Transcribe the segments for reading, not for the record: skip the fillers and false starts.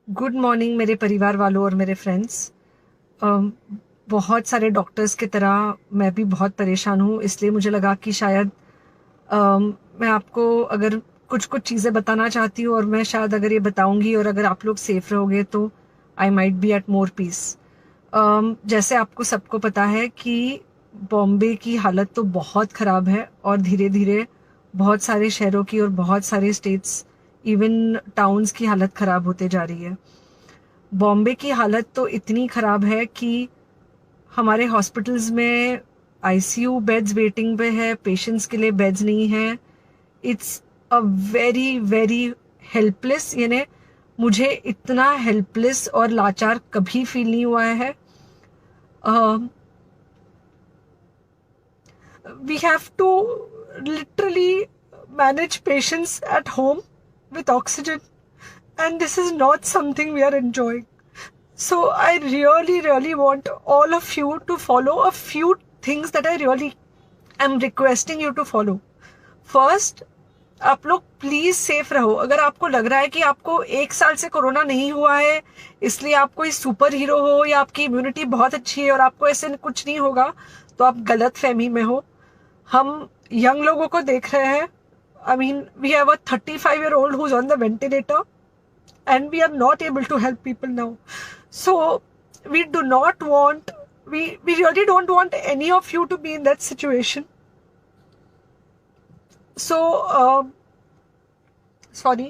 Good morning मेरे परिवार वालों और मेरे फ्रेंड्स। बहुत सारे डॉक्टर्स की तरह मैं भी बहुत परेशान हूँ, इसलिए मुझे लगा कि शायद मैं आपको अगर कुछ कुछ चीज़ें बताना चाहती हूँ और मैं शायद अगर ये बताऊँगी और अगर आप लोग सेफ रहोगे तो I might be at more peace. जैसे आपको सबको पता है कि बॉम्बे की हालत तो बहुत ख़राब है और धीरे धीरे बहुत सारे शहरों की और बहुत सारे स्टेट्स इवन टाउन्स की हालत ख़राब होते जा रही है। बॉम्बे की हालत तो इतनी ख़राब है कि हमारे हॉस्पिटल्स में आईसीयू बेड्स वेटिंग पे है, पेशेंट्स के लिए बेड्स नहीं है। It's a very very helpless, यानी मुझे इतना हेल्पलेस और लाचार कभी फील नहीं हुआ है। We have to literally manage patients at home with oxygen, and this is not something we are enjoying. So I really want all of you to follow a few things that I really am requesting you to follow. First, आप लोग please safe रहो। अगर आपको लग रहा है कि आपको 1 साल से कोरोना नहीं हुआ है इसलिए आप कोई सुपर हीरो हो या आपकी इम्यूनिटी बहुत अच्छी है और आपको ऐसे कुछ नहीं होगा, तो आप गलत फहमी में हो। हम यंग लोगों को देख रहे हैं। I mean, we have a 35-year-old who's on the ventilator and we are not able to help people now. So we do not want, we really don't want any of you to be in that situation. So, sorry.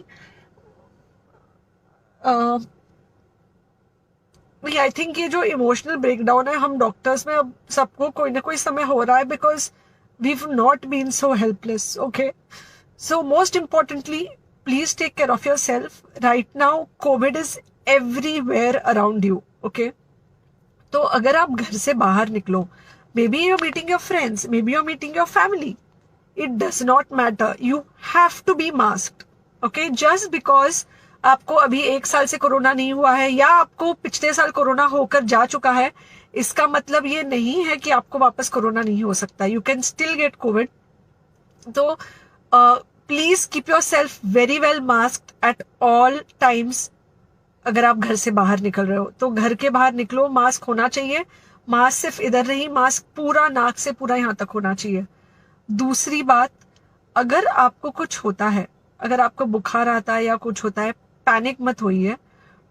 I think ये जो emotional breakdown है हम doctors में अब सबको कोई ना कोई समय हो रहा है because we've not been so helpless. Okay, so most importantly, please take care of yourself. Right now COVID is everywhere around you. Okay, तो अगर आप घर से बाहर निकलो, may be you're meeting your friends, maybe you're meeting your family, it does not matter, you have to be masked. Okay, just because आपको अभी 1 साल से कोरोना नहीं हुआ है या आपको पिछले साल कोरोना होकर जा चुका है, इसका मतलब ये नहीं है कि आपको वापस कोरोना नहीं हो सकता। You can still get Covid. तो please keep yourself very well masked at all times. अगर आप घर से बाहर निकल रहे हो तो घर के बाहर निकलो, मास्क होना चाहिए। मास्क सिर्फ इधर नहीं, मास्क पूरा नाक से पूरा यहाँ तक होना चाहिए। दूसरी बात, अगर आपको कुछ होता है, अगर आपको बुखार आता है या कुछ होता है, पैनिक मत होइए।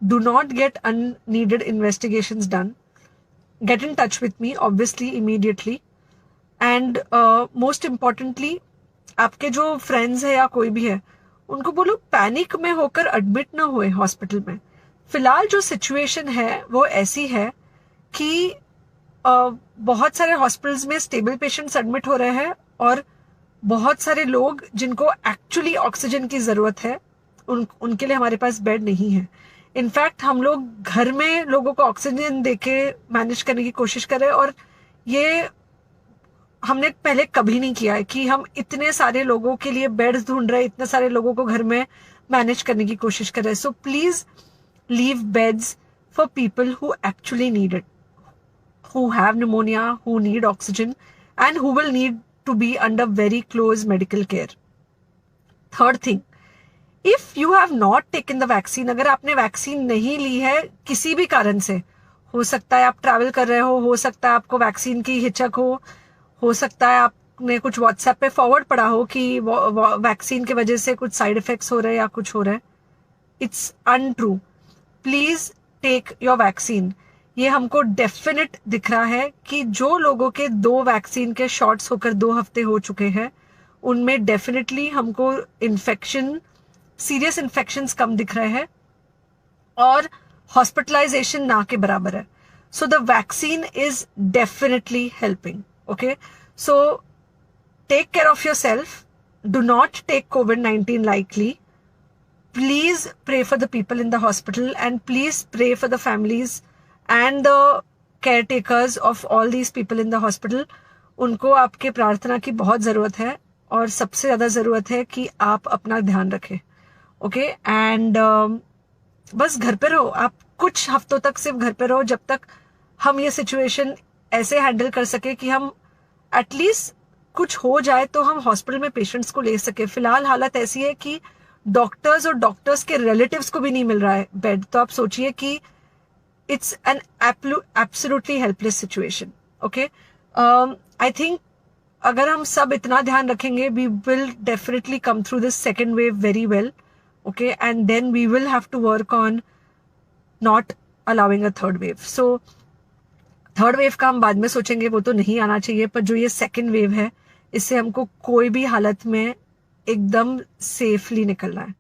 Do not get unneeded investigations done. Get in touch with me obviously immediately. And most importantly, आपके जो फ्रेंड्स है या कोई भी है उनको बोलो पैनिक में होकर एडमिट ना हुए हॉस्पिटल में। फिलहाल जो सिचुएशन है वो ऐसी है कि बहुत सारे हॉस्पिटल्स में स्टेबल पेशेंट्स एडमिट हो रहे हैं और बहुत सारे लोग जिनको एक्चुअली ऑक्सीजन की जरूरत है उनके लिए हमारे पास बेड नहीं है। इनफैक्ट हम लोग घर में लोगों को ऑक्सीजन देके मैनेज करने की कोशिश कर रहे हैं और ये हमने पहले कभी नहीं किया है कि हम इतने सारे लोगों के लिए बेड्स ढूंढ रहे हैं, इतने सारे लोगों को घर में मैनेज करने की कोशिश कर रहे हैं। So please leave beds for people who actually need it, who have pneumonia, who need oxygen, and who will need to be under very close medical care. Third thing, if you have not taken the vaccine, अगर आपने vaccine नहीं ली है किसी भी कारण से, हो सकता है आप ट्रैवल कर रहे हो सकता है आपको वैक्सीन की हिचक हो सकता है आपने कुछ व्हाट्सएप पे फॉरवर्ड पढ़ा हो कि वैक्सीन की वजह से कुछ साइड इफेक्ट्स हो रहे हैं या कुछ हो रहा है। It's untrue. Please take your vaccine. ये हमको डेफिनेट दिख रहा है कि जो लोगों के 2 वैक्सीन के शॉट्स होकर 2 हफ्ते हो चुके हैं उनमें डेफिनेटली हमको इन्फेक्शन, सीरियस इन्फेक्शंस कम दिख रहे हैं और हॉस्पिटलाइजेशन ना के बराबर है। So the vaccine is definitely helping. Okay, so take care of yourself. Do not take COVID-19 lightly. Please pray for the people in the hospital and please pray for the families and the caretakers of all these people in the hospital. उनको आपके प्रार्थना की बहुत ज़रूरत है और सबसे ज़्यादा ज़रूरत है कि आप अपना ध्यान रखें। ओके, एंड बस घर पे रहो। आप कुछ हफ्तों तक सिर्फ घर पे रहो जब तक हम ये सिचुएशन ऐसे हैंडल कर सके कि हम एटलीस्ट कुछ हो जाए तो हम हॉस्पिटल में पेशेंट्स को ले सके। फिलहाल हालत ऐसी है कि डॉक्टर्स और डॉक्टर्स के रिलेटिव्स को भी नहीं मिल रहा है बेड, तो आप सोचिए कि it's an absolutely helpless situation. Okay, I think अगर हम सब इतना ध्यान रखेंगे, we will definitely come through this second wave very well. Okay, and then we will have to work on not allowing a third wave. So third wave का हम बाद में सोचेंगे, वो तो नहीं आना चाहिए, पर जो ये सेकेंड वेव है, इससे हमको कोई भी हालत में एकदम सेफली निकलना है.